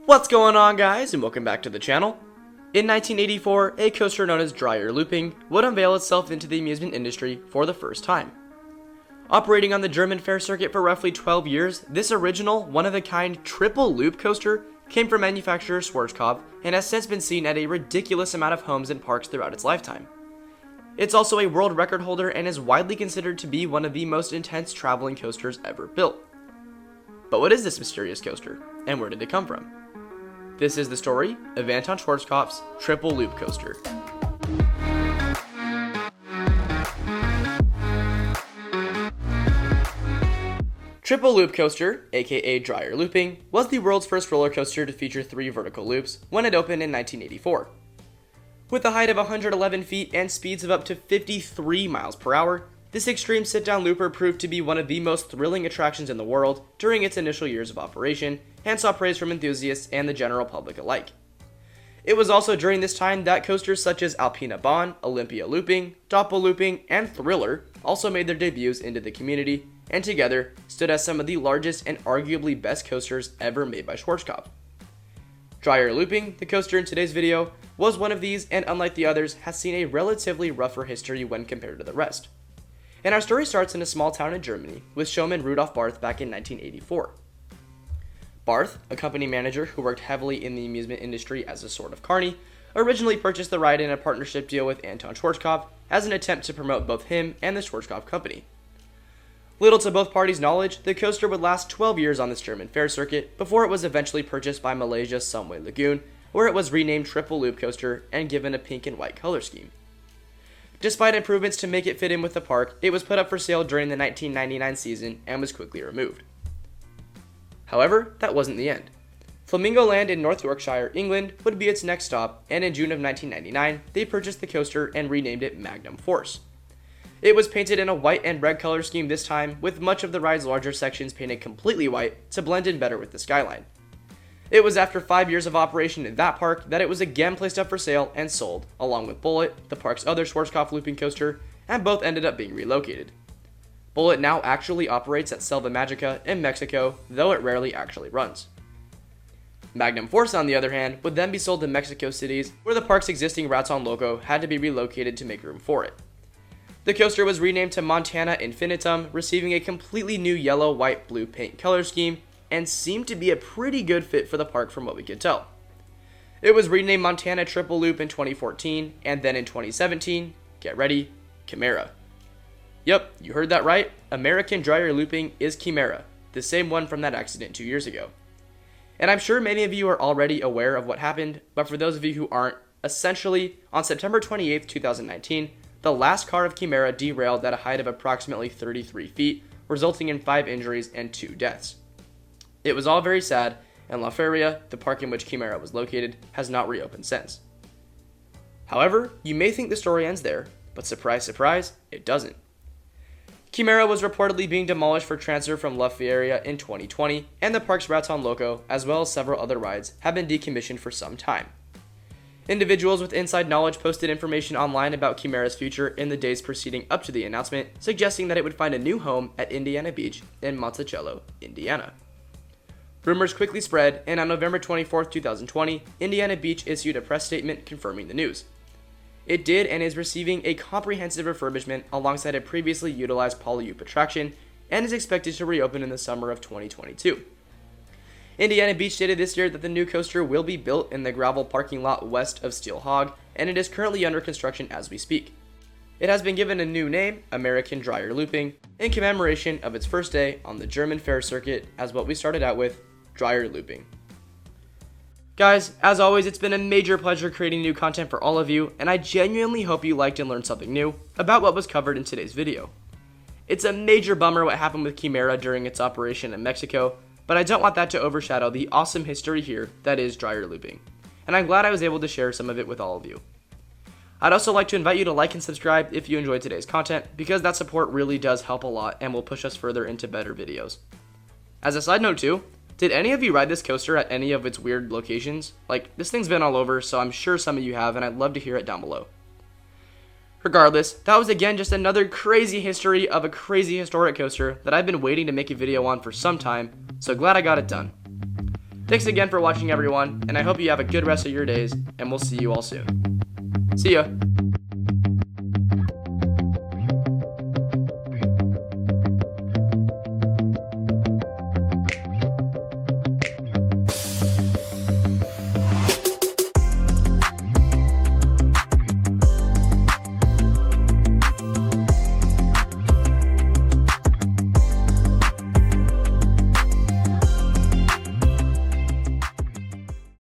What's going on, guys, and welcome back to the channel. In 1984, a coaster known as Dreier Looping would unveil itself into the amusement industry for the first time. Operating on the German fair circuit for roughly 12 years, this original, one-of-a-kind triple loop coaster came from manufacturer Schwarzkopf and has since been seen at a ridiculous amount of homes and parks throughout its lifetime. It's also a world record holder and is widely considered to be one of the most intense traveling coasters ever built. But what is this mysterious coaster, and where did it come from? This is the story of Anton Schwarzkopf's triple loop coaster. Triple loop coaster, aka Dreier Looping, was the world's first roller coaster to feature 3 vertical loops when it opened in 1984. With a height of 111 feet and speeds of up to 53 miles per hour, this extreme sit-down looper proved to be one of the most thrilling attractions in the world during its initial years of operation, and saw praise from enthusiasts and the general public alike. It was also during this time that coasters such as Alpina Bahn, Olympia Looping, Doppel Looping, and Thriller also made their debuts into the community, and together stood as some of the largest and arguably best coasters ever made by Schwarzkopf. Dreier Looping, the coaster in today's video, was one of these, and unlike the others, has seen a relatively rougher history when compared to the rest. And our story starts in a small town in Germany with showman Rudolf Barth back in 1984. Barth, a company manager who worked heavily in the amusement industry as a sort of carny, originally purchased the ride in a partnership deal with Anton Schwarzkopf as an attempt to promote both him and the Schwarzkopf company. Little to both parties' knowledge, the coaster would last 12 years on this German fair circuit before it was eventually purchased by Malaysia's Sunway Lagoon, where it was renamed Triple Loop Coaster and given a pink and white color scheme. Despite improvements to make it fit in with the park, it was put up for sale during the 1999 season and was quickly removed. However, that wasn't the end. Flamingo Land in North Yorkshire, England would be its next stop, and in June of 1999, they purchased the coaster and renamed it Magnum Force. It was painted in a white and red color scheme this time, with much of the ride's larger sections painted completely white to blend in better with the skyline. It was after 5 years of operation in that park that it was again placed up for sale and sold, along with Bullet, the park's other Schwarzkopf looping coaster, and both ended up being relocated. Bullet now actually operates at Selva Magica in Mexico, though it rarely actually runs. Magnum Force, on the other hand, would then be sold to Mexico cities, where the park's existing Raton logo had to be relocated to make room for it. The coaster was renamed to Montana Infinitum, receiving a completely new yellow, white, blue paint color scheme, and seemed to be a pretty good fit for the park from what we could tell. It was renamed Montana Triple Loop in 2014, and then in 2017, get ready, Chimera. Yep, you heard that right, American Dreier Looping is Chimera, the same one from that accident 2 years ago. And I'm sure many of you are already aware of what happened, but for those of you who aren't, essentially, on September 28, 2019, the last car of Chimera derailed at a height of approximately 33 feet, resulting in 5 injuries and 2 deaths. It was all very sad, and La Feria, the park in which Chimera was located, has not reopened since. However, you may think the story ends there, but surprise, surprise, it doesn't. Chimera was reportedly being demolished for transfer from La Feria in 2020, and the park's Raton loco, as well as several other rides, have been decommissioned for some time. Individuals with inside knowledge posted information online about Chimera's future in the days preceding up to the announcement, suggesting that it would find a new home at Indiana Beach in Monticello, Indiana. Rumors quickly spread, and on November 24, 2020, Indiana Beach issued a press statement confirming the news. It did and is receiving a comprehensive refurbishment alongside a previously utilized poly-loop attraction, and is expected to reopen in the summer of 2022. Indiana Beach stated this year that the new coaster will be built in the gravel parking lot west of Steel Hog, and it is currently under construction as we speak. It has been given a new name, American Dreier Looping, in commemoration of its first day on the German fair circuit, as what we started out with, Dreier Looping. Guys, as always, it's been a major pleasure creating new content for all of you, and I genuinely hope you liked and learned something new about what was covered in today's video. It's a major bummer what happened with Chimera during its operation in Mexico, but I don't want that to overshadow the awesome history here that is Dreier Looping, and I'm glad I was able to share some of it with all of you. I'd also like to invite you to like and subscribe if you enjoyed today's content, because that support really does help a lot and will push us further into better videos. As a side note too, did any of you ride this coaster at any of its weird locations? Like, this thing's been all over, so I'm sure some of you have, and I'd love to hear it down below. Regardless, that was again just another crazy history of a crazy historic coaster that I've been waiting to make a video on for some time, so glad I got it done. Thanks again for watching, everyone, and I hope you have a good rest of your days, and we'll see you all soon. See ya!